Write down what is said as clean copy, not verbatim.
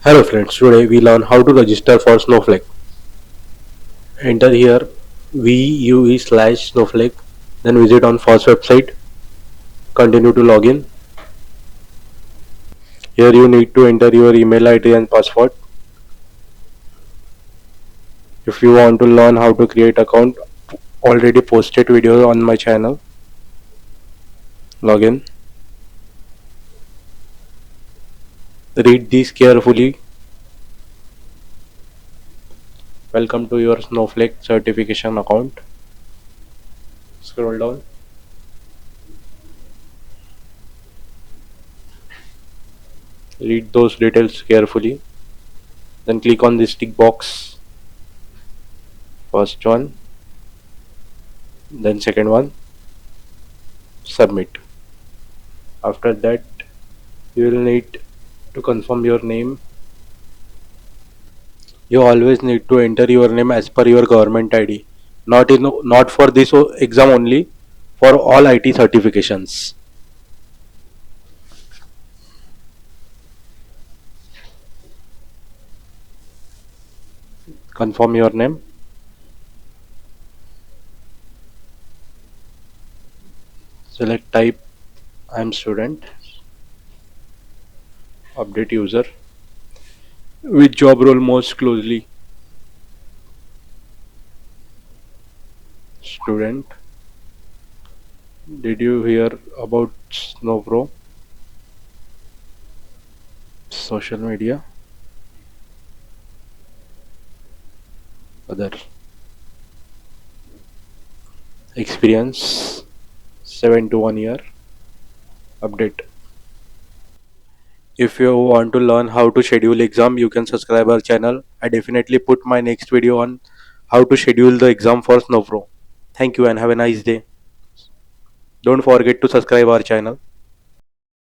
Hello friends, today we learn how to register for Snowflake. Enter here vue/snowflake, then visit on first website, continue to log in. Here you need to enter your email ID and password. If you want to learn how to create account, already posted video on my channel. Log in. Read these carefully. Welcome to your Snowflake certification account. Scroll down. Read those details carefully. Then click on this tick box. First one, then second one. Submit. After that, you will need to confirm your name. You always need to enter your name as per your government ID. Not for this exam only, for all IT certifications. Confirm your name. Select type. I am student. Update user. Which job role most closely? Student. Did you hear about Snowpro? Social media. Other. Experience. 7 to 1 year. Update. If you want to learn how to schedule exam, you can subscribe our channel. I definitely put my next video on how to schedule the exam for Snowpro. Thank you and have a nice day. Don't forget to subscribe our channel.